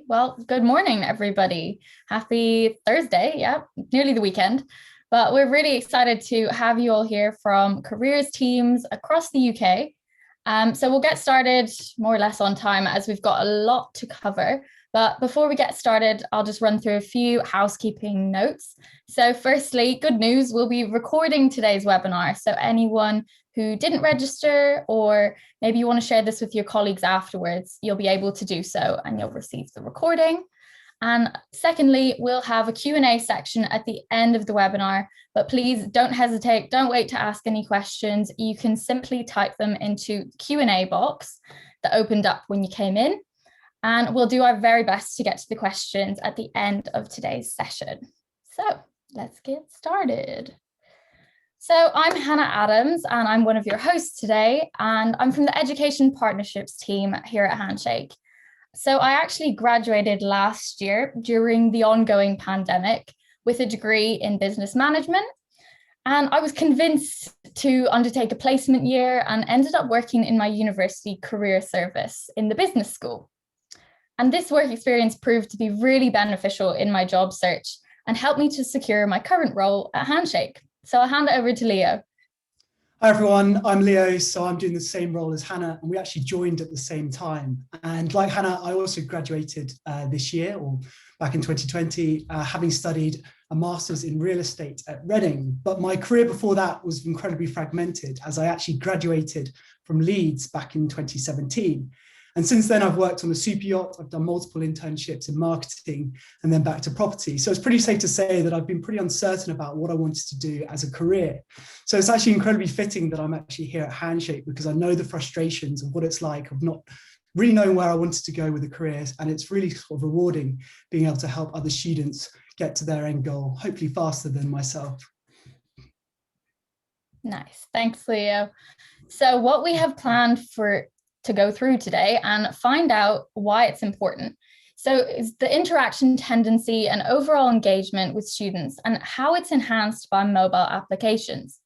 Well, good morning, everybody. Happy Thursday. Yeah, nearly the weekend. But we're really excited to have you all here from careers teams across the UK. So we'll get started more or less on time as we've got a lot to cover. But before we get started, I'll just run through a few housekeeping notes. So firstly, good news, we'll be recording today's webinar. So anyone who didn't register, or maybe you want to share this with your colleagues afterwards, you'll be able to do so and you'll receive the recording. And secondly, we'll have a Q&A section at the end of the webinar, but please don't hesitate, don't wait to ask any questions. You can simply type them into the Q&A box that opened up when you came in. And we'll do our very best to get to the questions at the end of today's session. So let's get started. So I'm Hannah Adams, and I'm one of your hosts today, and I'm from the Education Partnerships team here at Handshake. So I actually graduated last year during the ongoing pandemic with a degree in business management. And I was convinced to undertake a placement year and ended up working in my university career service in the business school. And this work experience proved to be really beneficial in my job search and helped me to secure my current role at Handshake. So I'll hand it over to Leo. Hi everyone, I'm Leo, so I'm doing the same role as Hannah, and we actually joined at the same time. And like Hannah, I also graduated this year, or back in 2020, having studied a master's in real estate at Reading. But my career before that was incredibly fragmented, as I actually graduated from Leeds back in 2017. And since then, I've worked on a super yacht, I've done multiple internships in marketing, and then back to property. So it's pretty safe to say that I've been pretty uncertain about what I wanted to do as a career. So it's actually incredibly fitting that I'm actually here at Handshake, because I know the frustrations of what it's like of not really knowing where I wanted to go with a career. And it's really sort of rewarding being able to help other students get to their end goal, hopefully faster than myself. Nice, thanks, Leo. So what we have planned to go through today and find out why it's important. So is the interaction tendency and overall engagement with students and how it's enhanced by mobile applications.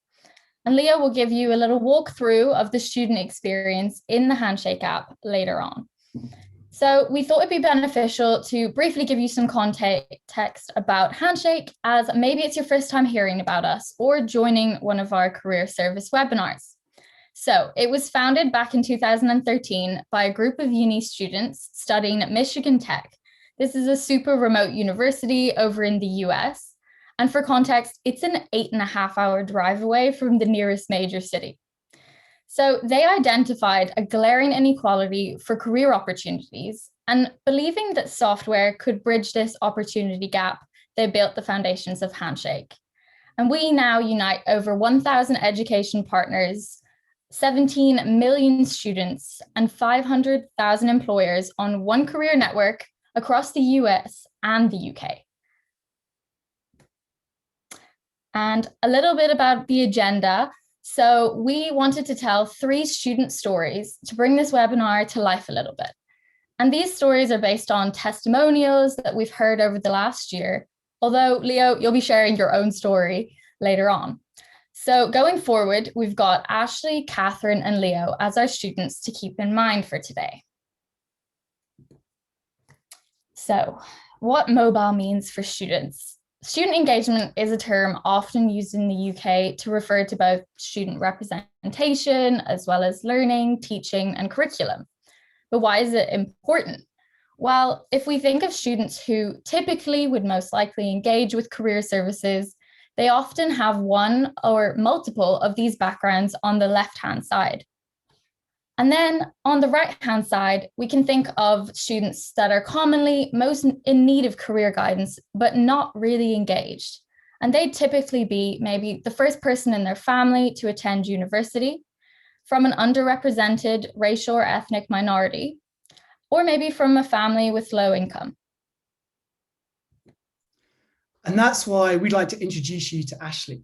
And Leo will give you a little walkthrough of the student experience in the Handshake app later on. So we thought it'd be beneficial to briefly give you some context about Handshake, as maybe it's your first time hearing about us or joining one of our career service webinars. So it was founded back in 2013 by a group of uni students studying at Michigan Tech. This is a super remote university over in the US. And for context, it's an 8.5-hour drive away from the nearest major city. So they identified a glaring inequality for career opportunities, and believing that software could bridge this opportunity gap, they built the foundations of Handshake. And we now unite over 1,000 education partners, 17 million students, and 500,000 employers on one career network across the US and the UK. And a little bit about the agenda. So we wanted to tell 3 student stories to bring this webinar to life a little bit. And these stories are based on testimonials that we've heard over the last year, although Leo, you'll be sharing your own story later on. So going forward, we've got Ashley, Catherine, and Leo as our students to keep in mind for today. So what mobile means for students. Student engagement is a term often used in the UK to refer to both student representation as well as learning, teaching, and curriculum. But why is it important? Well, if we think of students who typically would most likely engage with career services, they often have one or multiple of these backgrounds on the left-hand side. And then on the right-hand side, we can think of students that are commonly most in need of career guidance, but not really engaged. And they'd typically be maybe the first person in their family to attend university, from an underrepresented racial or ethnic minority, or maybe from a family with low income. And that's why we'd like to introduce you to Ashley.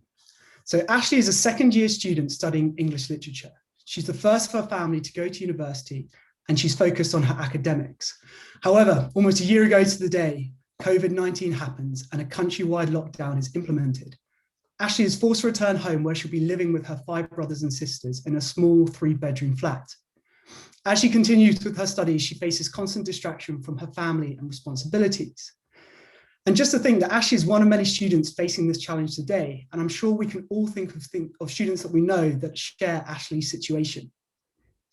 So Ashley is a second-year student studying English literature. She's the first of her family to go to university, and she's focused on her academics. However, almost a year ago to the day, COVID-19 happens and a countrywide lockdown is implemented. Ashley is forced to return home, where she'll be living with her 5 brothers and sisters in a small 3-bedroom flat. As she continues with her studies, she faces constant distraction from her family and responsibilities. And just to think that Ashley is one of many students facing this challenge today, and I'm sure we can all think of students that we know that share Ashley's situation.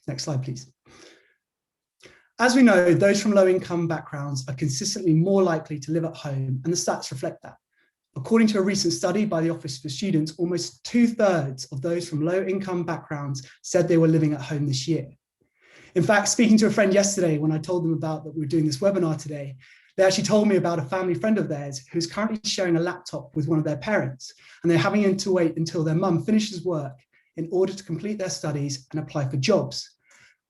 Next slide, please. As we know, those from low-income backgrounds are consistently more likely to live at home, and the stats reflect that. According to a recent study by the Office for Students, almost 2/3 of those from low-income backgrounds said they were living at home this year. In fact, speaking to a friend yesterday when I told them about that we were doing this webinar today, they actually told me about a family friend of theirs who's currently sharing a laptop with one of their parents, and they're having to wait until their mum finishes work in order to complete their studies and apply for jobs.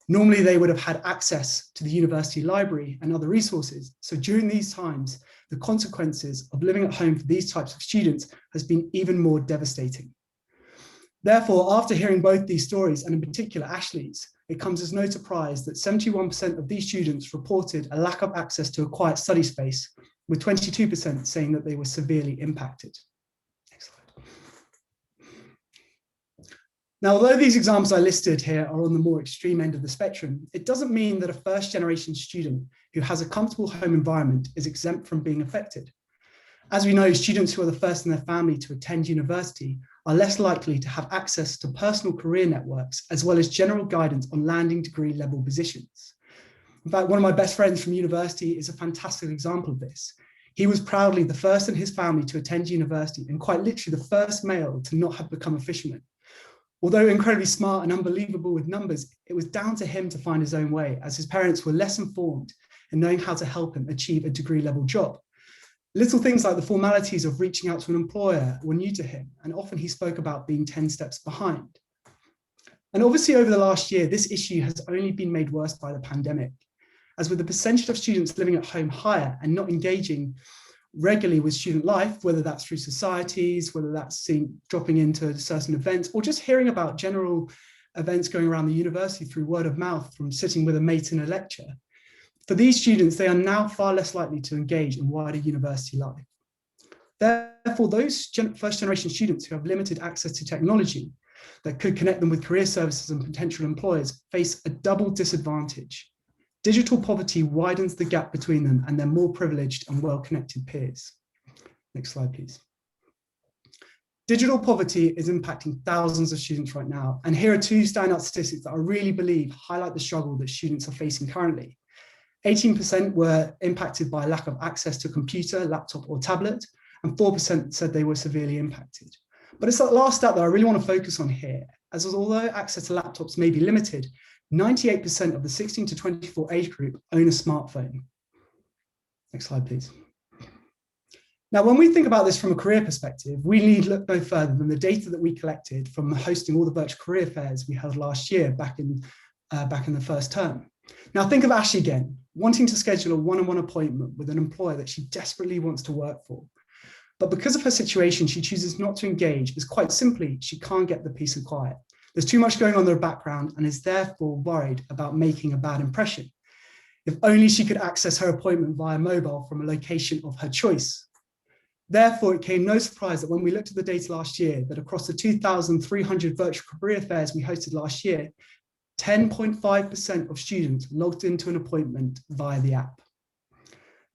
Normally, they would have had access to the university library and other resources. So during these times, the consequences of living at home for these types of students has been even more devastating. Therefore, after hearing both these stories, and in particular Ashley's, it comes as no surprise that 71% of these students reported a lack of access to a quiet study space, with 22% saying that they were severely impacted. Next slide. Now, although these examples I listed here are on the more extreme end of the spectrum, it doesn't mean that a first-generation student who has a comfortable home environment is exempt from being affected. As we know, students who are the first in their family to attend university are less likely to have access to personal career networks, as well as general guidance on landing degree level positions. In fact, one of my best friends from university is a fantastic example of this. He was proudly the first in his family to attend university, and quite literally the first male to not have become a fisherman. Although incredibly smart and unbelievable with numbers, it was down to him to find his own way, as his parents were less informed in knowing how to help him achieve a degree level job. Little things like the formalities of reaching out to an employer were new to him, and often he spoke about being 10 steps behind. And obviously over the last year, this issue has only been made worse by the pandemic, as with the percentage of students living at home higher and not engaging regularly with student life, whether that's through societies, whether that's dropping into certain events, or just hearing about general events going around the university through word of mouth from sitting with a mate in a lecture. For these students, they are now far less likely to engage in wider university life. Therefore, those first-generation students who have limited access to technology that could connect them with career services and potential employers face a double disadvantage. Digital poverty widens the gap between them and their more privileged and well-connected peers. Next slide, please. Digital poverty is impacting thousands of students right now. And here are two standout statistics that I really believe highlight the struggle that students are facing currently. 18% were impacted by a lack of access to a computer, laptop, or tablet, and 4% said they were severely impacted. But it's that last stat that I really want to focus on here, as although access to laptops may be limited, 98% of the 16 to 24 age group own a smartphone. Next slide, please. Now, when we think about this from a career perspective, we need look no further than the data that we collected from hosting all the virtual career fairs we held last year back in the first term. Now, think of Ashley again, wanting to schedule a one-on-one appointment with an employer that she desperately wants to work for. But because of her situation, she chooses not to engage, as quite simply, she can't get the peace and quiet. There's too much going on in the background and is therefore worried about making a bad impression. If only she could access her appointment via mobile from a location of her choice. Therefore, it came no surprise that when we looked at the data last year, that across the 2,300 virtual career fairs we hosted last year, 10.5% of students logged into an appointment via the app.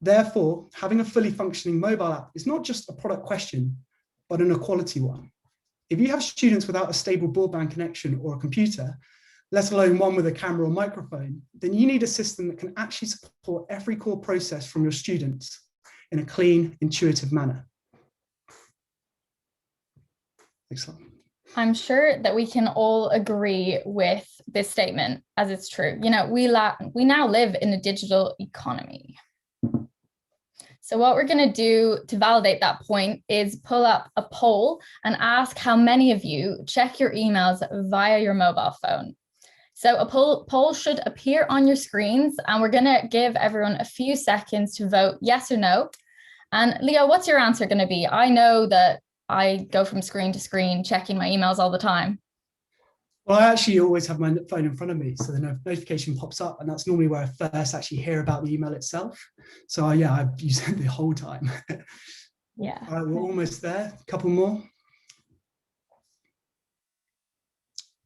Therefore, having a fully functioning mobile app is not just a product question, but an equality one. If you have students without a stable broadband connection or a computer, let alone one with a camera or microphone, then you need a system that can actually support every core process from your students in a clean, intuitive manner. Next slide. I'm sure that we can all agree with this statement, as it's true. You know, we now live in a digital economy. So what we're going to do to validate that point is pull up a poll and ask how many of you check your emails via your mobile phone. So a poll should appear on your screens, and we're going to give everyone a few seconds to vote yes or no. And Leo, what's your answer going to be? I know that I go from screen to screen checking my emails all the time. Well, I actually always have my phone in front of me, so the notification pops up, and that's normally where I first actually hear about the email itself. So yeah, I've used it the whole time. Yeah. All right, we're almost there. A couple more.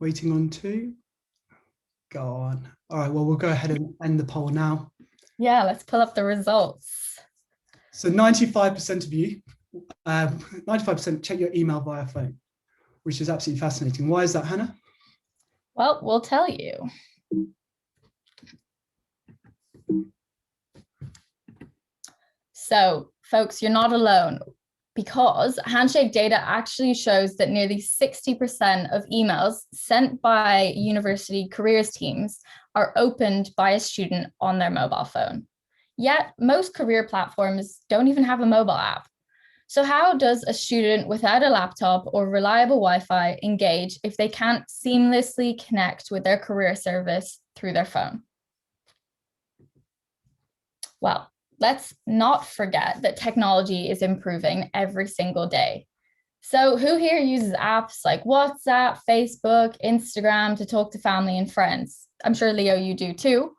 Waiting on 2. Go on. All right, well, we'll go ahead and end the poll now. Yeah, let's pull up the results. So 95% of you, 95% check your email via phone, which is absolutely fascinating. Why is that, Hannah? Well, we'll tell you. So, folks, you're not alone, because Handshake data actually shows that nearly 60% of emails sent by university careers teams are opened by a student on their mobile phone. Yet, most career platforms don't even have a mobile app. So how does a student without a laptop or reliable Wi-Fi engage if they can't seamlessly connect with their career service through their phone? Well, let's not forget that technology is improving every single day. So who here uses apps like WhatsApp, Facebook, Instagram to talk to family and friends? I'm sure, Leo, you do too.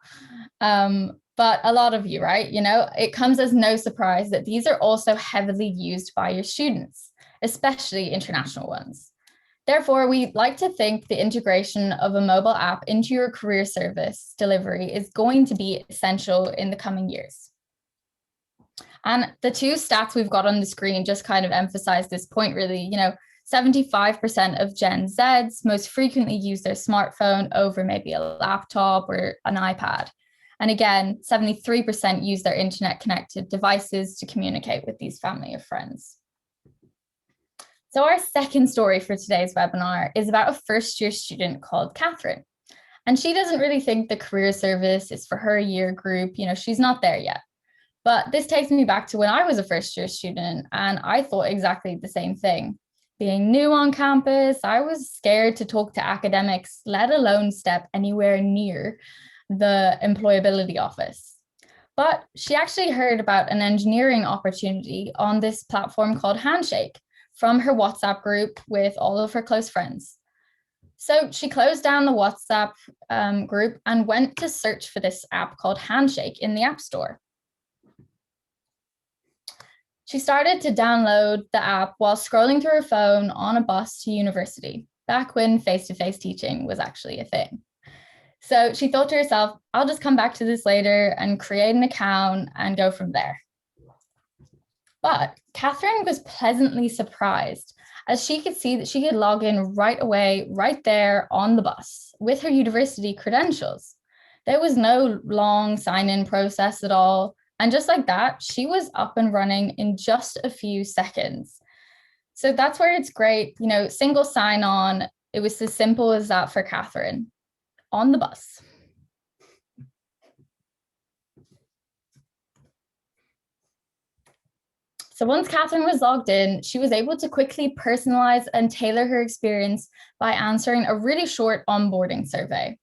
But a lot of you, right? It comes as no surprise that these are also heavily used by your students, especially international ones. Therefore, we like to think the integration of a mobile app into your career service delivery is going to be essential in the coming years. And the two stats we've got on the screen just kind of emphasize this point, really. 75% of Gen Zs most frequently use their smartphone over maybe a laptop or an iPad. And again, 73% use their internet-connected devices to communicate with these family or friends. So our second story for today's webinar is about a first-year student called Catherine. And she doesn't really think the career service is for her year group. She's not there yet. But this takes me back to when I was a first-year student, and I thought exactly the same thing. Being new on campus, I was scared to talk to academics, let alone step anywhere near the employability office. But she actually heard about an engineering opportunity on this platform called Handshake from her WhatsApp group with all of her close friends. So she closed down the WhatsApp group and went to search for this app called Handshake in the App Store. She started to download the app while scrolling through her phone on a bus to university, back when face-to-face teaching was actually a thing. So she thought to herself, I'll just come back to this later and create an account and go from there. But Catherine was pleasantly surprised as she could see that she could log in right away, right there on the bus with her university credentials. There was no long sign-in process at all. And just like that, she was up and running in just a few seconds. So that's where it's great, single sign-on. It was as simple as that for Catherine on the bus. So once Catherine was logged in, she was able to quickly personalize and tailor her experience by answering a really short onboarding survey.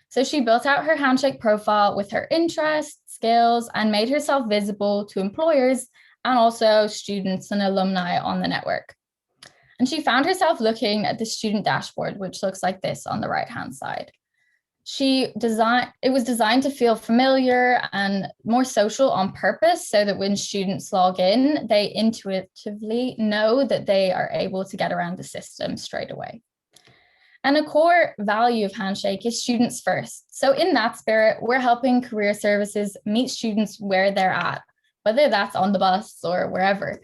So she built out her Handshake profile with her interests, skills, and made herself visible to employers and also students and alumni on the network. And she found herself looking at the student dashboard, which looks like this on the right-hand side. It was designed to feel familiar and more social on purpose so that when students log in, they intuitively know that they are able to get around the system straight away. And a core value of Handshake is students first. So in that spirit, we're helping career services meet students where they're at, whether that's on the bus or wherever,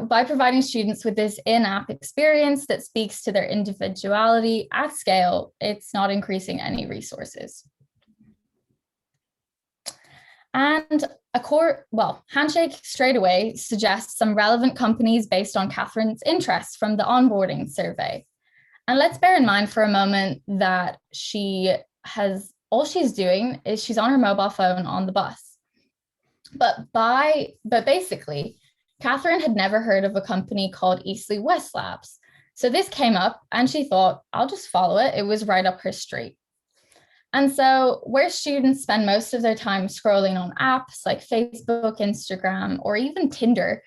by providing students with this in-app experience that speaks to their individuality at scale. It's not increasing any resources. And Handshake straight away suggests some relevant companies based on Catherine's interests from the onboarding survey. And let's bear in mind for a moment that all she's doing is she's on her mobile phone on the bus. But basically, Catherine had never heard of a company called Eastleigh West Labs. So this came up and she thought, I'll just follow it. It was right up her street. And so where students spend most of their time scrolling on apps like Facebook, Instagram, or even Tinder,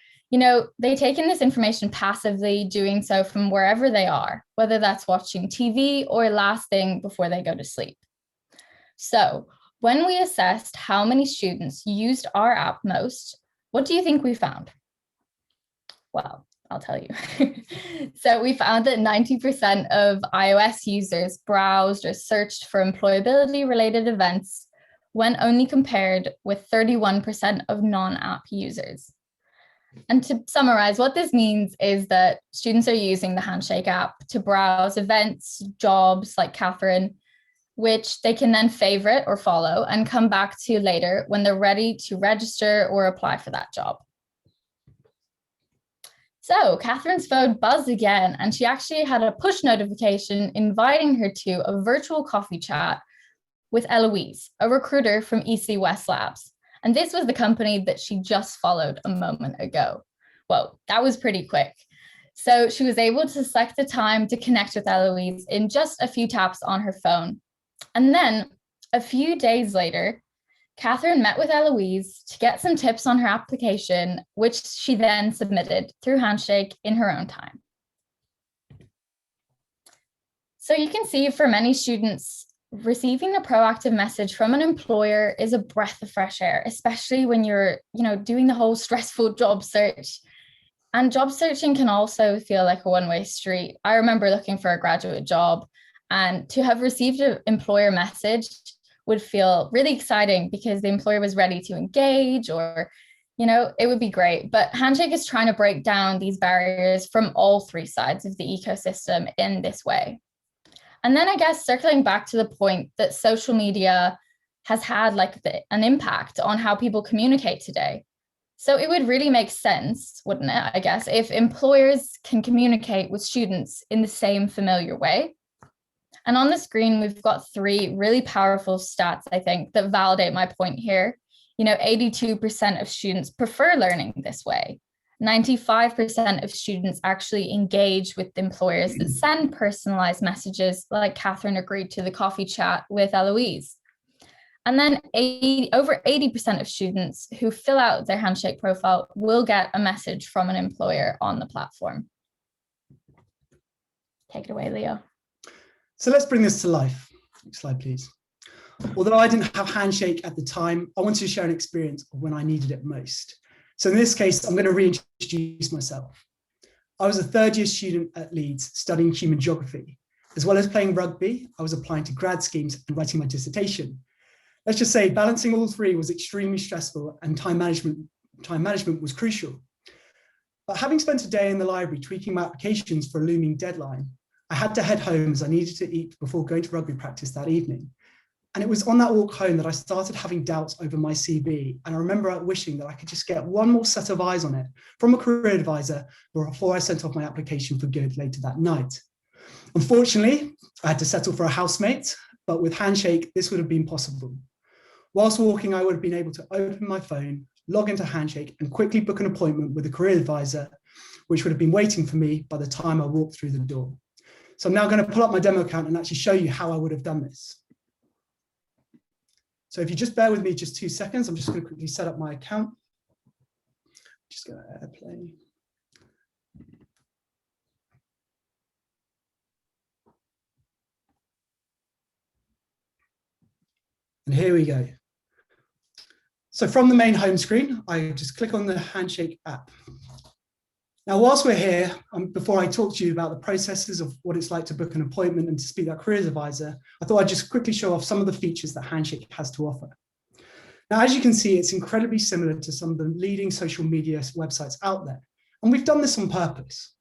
they take in this information passively, doing so from wherever they are, whether that's watching TV or last thing before they go to sleep. So when we assessed how many students used our app most, what do you think we found? Well, I'll tell you. So we found that 90% of iOS users browsed or searched for employability related events when only compared with 31% of non-app users. And to summarize, what this means is that students are using the Handshake app to browse events, jobs like Catherine, which they can then favorite or follow and come back to later when they're ready to register or apply for that job. So Catherine's phone buzzed again, and she actually had a push notification inviting her to a virtual coffee chat with Eloise, a recruiter from EC West Labs. And this was the company that she just followed a moment ago. Whoa, that was pretty quick. So she was able to select the time to connect with Eloise in just a few taps on her phone. And then a few days later, Catherine met with Eloise to get some tips on her application, which she then submitted through Handshake in her own time. So you can see for many students, receiving a proactive message from an employer is a breath of fresh air, especially when you're, doing the whole stressful job search. And job searching can also feel like a one-way street. I remember looking for a graduate job, and to have received an employer message would feel really exciting because the employer was ready to engage, or, it would be great. But Handshake is trying to break down these barriers from all three sides of the ecosystem in this way. And then I guess circling back to the point that social media has had an impact on how people communicate today. So it would really make sense, wouldn't it, I guess, if employers can communicate with students in the same familiar way. And on the screen, we've got three really powerful stats, I think, that validate my point here. 82% of students prefer learning this way. 95% of students actually engage with employers that send personalized messages, like Catherine agreed to the coffee chat with Eloise. And then over 80% of students who fill out their Handshake profile will get a message from an employer on the platform. Take it away, Leo. So let's bring this to life. Next slide, please. Although I didn't have Handshake at the time, I wanted to share an experience of when I needed it most. So in this case, I'm going to reintroduce myself. I was a third-year student at Leeds studying human geography. As well as playing rugby, I was applying to grad schemes and writing my dissertation. Let's just say balancing all three was extremely stressful, and time management was crucial. But having spent a day in the library tweaking my applications for a looming deadline, I had to head home as I needed to eat before going to rugby practice that evening. And it was on that walk home that I started having doubts over my CV. And I remember wishing that I could just get one more set of eyes on it from a career advisor before I sent off my application for good later that night. Unfortunately, I had to settle for a housemate, but with Handshake, this would have been possible. Whilst walking, I would have been able to open my phone, log into Handshake, and quickly book an appointment with a career advisor, which would have been waiting for me by the time I walked through the door. So I'm now going to pull up my demo account and actually show you how I would have done this. So if you just bear with me just 2 seconds, I'm just going to quickly set up my account. Just go to AirPlay. And here we go. So from the main home screen, I just click on the Handshake app. Now, whilst we're here, before I talk to you about the processes of what it's like to book an appointment and to speak to that careers advisor, I thought I'd just quickly show off some of the features that Handshake has to offer. Now, as you can see, it's incredibly similar to some of the leading social media websites out there. And we've done this on purpose.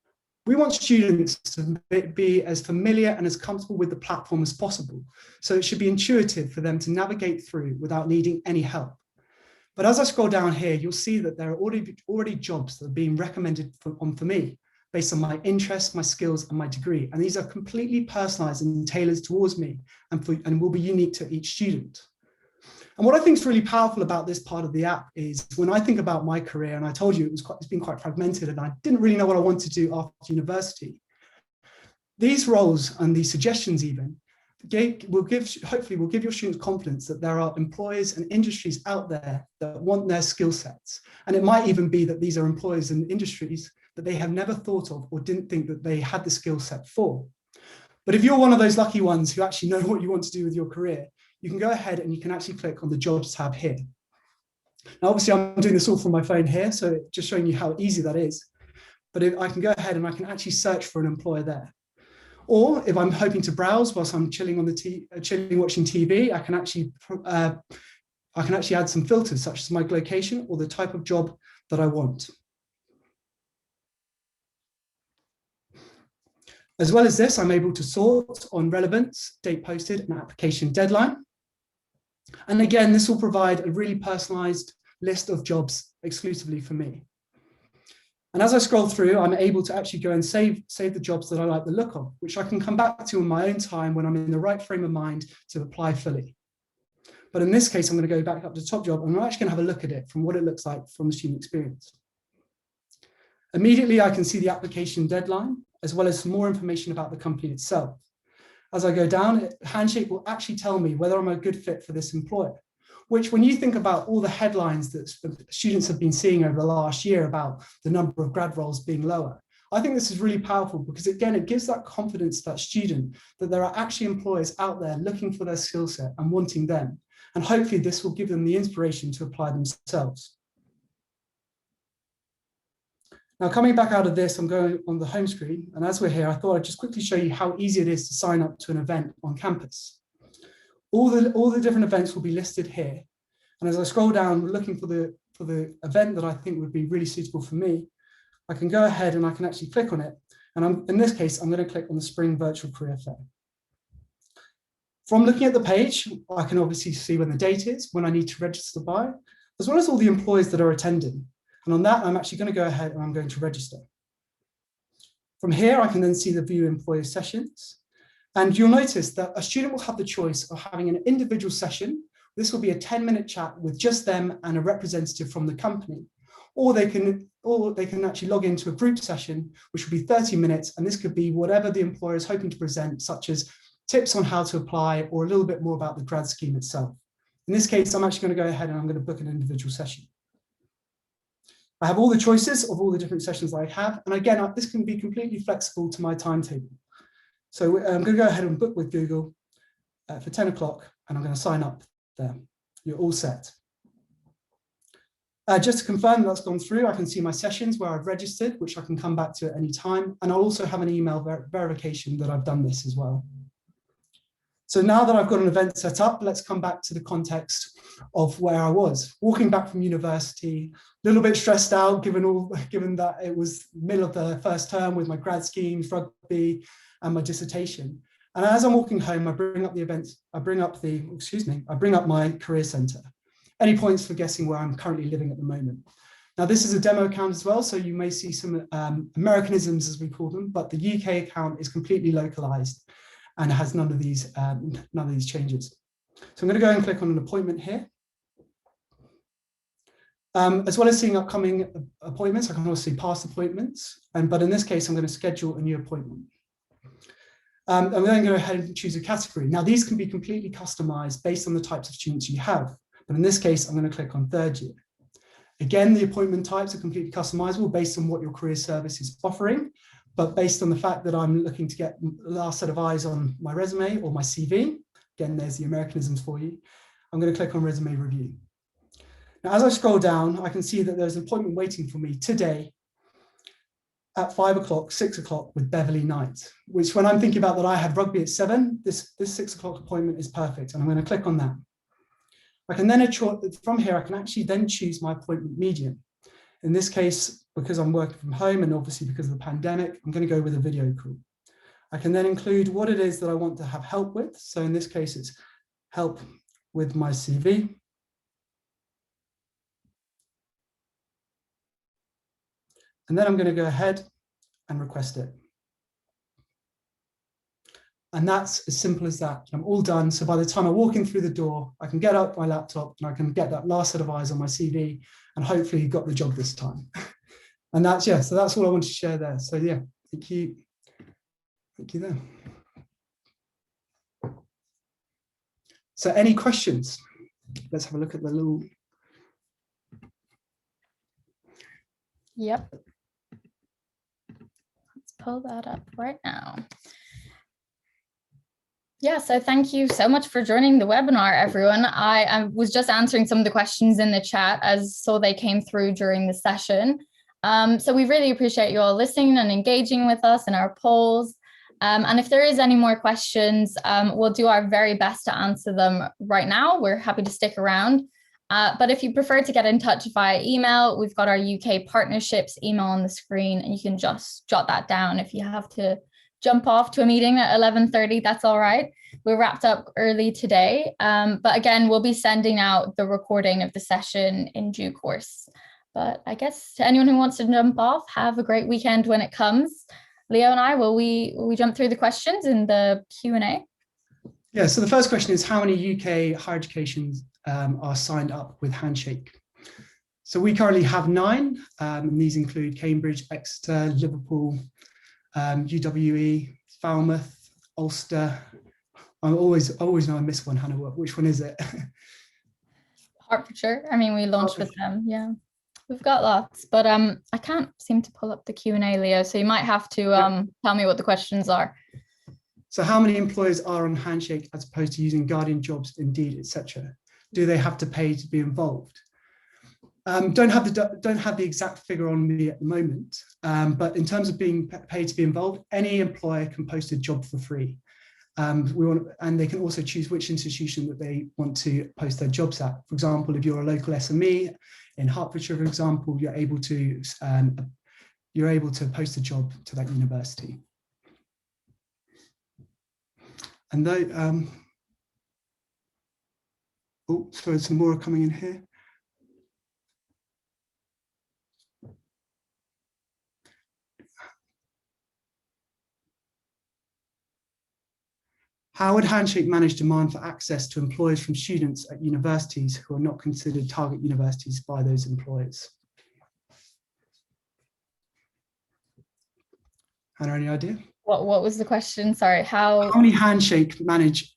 We want students to be as familiar and as comfortable with the platform as possible. So it should be intuitive for them to navigate through without needing any help. But as I scroll down here, you'll see that there are already jobs that are being recommended for me based on my interests, my skills, and my degree. And these are completely personalized and tailored towards me and will be unique to each student. And what I think is really powerful about this part of the app is when I think about my career, and I told you it's been quite fragmented and I didn't really know what I wanted to do after university. These roles and these suggestions even hopefully will give your students confidence that there are employers and industries out there that want their skill sets. And it might even be that these are employers and industries that they have never thought of or didn't think that they had the skill set for. But if you're one of those lucky ones who actually know what you want to do with your career, you can go ahead and you can actually click on the jobs tab here. Now, obviously I'm doing this all from my phone here, so just showing you how easy that is. but I can go ahead and I can actually search for an employer there. Or if I'm hoping to browse whilst I'm chilling on chilling watching TV, I can actually add some filters such as my location or the type of job that I want. As well as this, I'm able to sort on relevance, date posted, and application deadline. And again, this will provide a really personalized list of jobs exclusively for me. And as I scroll through, I'm able to actually go and save the jobs that I like the look of, which I can come back to in my own time when I'm in the right frame of mind to apply fully. But in this case, I'm going to go back up to the top job, and I'm actually going to have a look at it from what it looks like from the student experience. Immediately, I can see the application deadline, as well as some more information about the company itself. As I go down, Handshake will actually tell me whether I'm a good fit for this employer, which when you think about all the headlines that students have been seeing over the last year about the number of grad roles being lower, I think this is really powerful because, again, it gives that confidence to that student that there are actually employers out there looking for their skill set and wanting them. And hopefully this will give them the inspiration to apply themselves. Now, coming back out of this, I'm going on the home screen. And as we're here, I thought I'd just quickly show you how easy it is to sign up to an event on campus. All the different events will be listed here. And as I scroll down, looking for the event that I think would be really suitable for me, I can go ahead and I can actually click on it. And in this case, I'm going to click on the Spring Virtual Career Fair. From looking at the page, I can obviously see when the date is, when I need to register by, as well as all the employers that are attending. And on that, I'm actually going to go ahead and I'm going to register. From here, I can then see the view employer sessions. And you'll notice that a student will have the choice of having an individual session. This will be a 10-minute chat with just them and a representative from the company. Or they can actually log into a group session, which will be 30 minutes. And this could be whatever the employer is hoping to present, such as tips on how to apply or a little bit more about the grad scheme itself. In this case, I'm actually going to go ahead and I'm going to book an individual session. I have all the choices of all the different sessions that I have. And again, this can be completely flexible to my timetable. So I'm going to go ahead and book with Google for 10 o'clock, and I'm going to sign up there. You're all set. Just to confirm that's gone through, I can see my sessions where I've registered, which I can come back to at any time. And I'll also have an email verification that I've done this as well. So now that I've got an event set up, let's come back to the context of where I was. Walking back from university, a little bit stressed out, given that it was middle of the first term with my grad schemes, rugby, and my dissertation. And as I'm walking home, I bring up my career center. Any points for guessing where I'm currently living at the moment? Now, this is a demo account as well, so you may see some Americanisms, as we call them, but the UK account is completely localized and has none of these changes. So I'm going to go and click on an appointment here. As well as seeing upcoming appointments, I can also see past appointments, but in this case, I'm going to schedule a new appointment. I'm then going to go ahead and choose a category. Now, these can be completely customized based on the types of students you have, but in this case, I'm going to click on third year. Again, the appointment types are completely customizable based on what your career service is offering, but based on the fact that I'm looking to get the last set of eyes on my resume or my CV, again, there's the Americanisms for you, I'm going to click on resume review. Now, as I scroll down, I can see that there's an appointment waiting for me today at 5 o'clock, 6 o'clock with Beverly Knight, which when I'm thinking about that I have rugby at 7, this 6 o'clock appointment is perfect. And I'm going to click on that. I can then, from here, I can actually then choose my appointment medium. In this case, because I'm working from home and obviously because of the pandemic, I'm going to go with a video call. I can then include what it is that I want to have help with. So in this case, it's help with my CV. And then I'm going to go ahead and request it. And that's as simple as that. I'm all done. So by the time I walk in through the door, I can get up my laptop and I can get that last set of eyes on my CV and hopefully you got the job this time. And that's, yeah, so that's all I wanted to share there. So yeah, thank you. Thank you there. So any questions? Let's have a look at the little. Yep. Let's pull that up right now. Yeah, so thank you so much for joining the webinar, everyone. I was just answering some of the questions in the chat as so they came through during the session. So we really appreciate you all listening and engaging with us in our polls. And if there is any more questions, we'll do our very best to answer them right now. We're happy to stick around. But if you prefer to get in touch via email, we've got our UK partnerships email on the screen, and you can just jot that down. If you have to jump off to a meeting at 11:30, that's all right. We're wrapped up early today. But again, we'll be sending out the recording of the session in due course. But I guess to anyone who wants to jump off, have a great weekend when it comes. Leo and I, will we jump through the questions in the Q&A? Yeah, so the first question is, how many UK higher education are signed up with Handshake? So we currently have 9, and these include Cambridge, Exeter, Liverpool, UWE, Falmouth, Ulster. I always know I miss one, Hannah. Which one is it? Hertfordshire. I mean, we launched with them. Yeah, we've got lots, but I can't seem to pull up the Q&A, Leo. So you might have to tell me what the questions are. So how many employers are on Handshake as opposed to using Guardian Jobs, Indeed, etc.? Do they have to pay to be involved? Don't have the exact figure on me at the moment, but in terms of being paid to be involved, any employer can post a job for free. And they can also choose which institution that they want to post their jobs at. For example, if you're a local SME in Hertfordshire, for example, you're able to post a job to that university. And though, oh, sorry, some more are coming in here. How would Handshake manage demand for access to employers from students at universities who are not considered target universities by those employers? Hannah, any idea? What was the question? Sorry, how would Handshake manage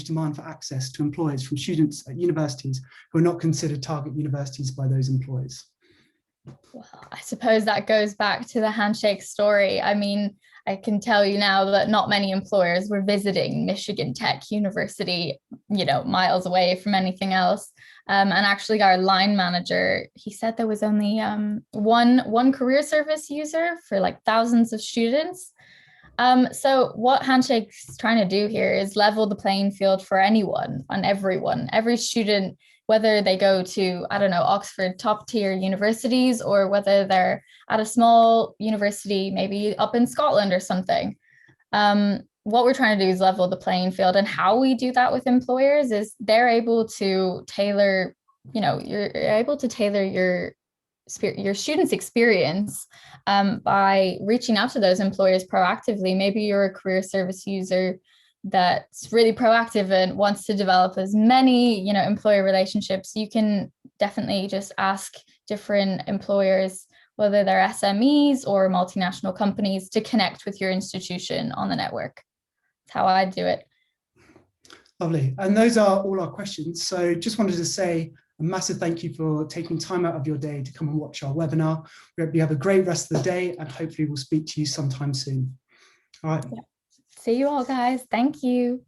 demand for access to employers from students at universities who are not considered target universities by those employers? Well, I suppose that goes back to the Handshake story. I mean, I can tell you now that not many employers were visiting Michigan Tech University, miles away from anything else. And actually our line manager, he said there was only one career service user for like thousands of students. So what Handshake's trying to do here is level the playing field for anyone and everyone, every student, whether they go to, I don't know, Oxford top tier universities, or whether they're at a small university, maybe up in Scotland or something. What we're trying to do is level the playing field, and how we do that with employers is they're able to tailor, you're able to tailor your student's experience by reaching out to those employers proactively. Maybe you're a career service user that's really proactive and wants to develop as many, employer relationships. You can definitely just ask different employers, whether they're SMEs or multinational companies, to connect with your institution on the network. That's how I do it. Lovely. And those are all our questions. So just wanted to say a massive thank you for taking time out of your day to come and watch our webinar. We hope you have a great rest of the day, and hopefully we'll speak to you sometime soon. All right. Yeah. See you all, guys. Thank you.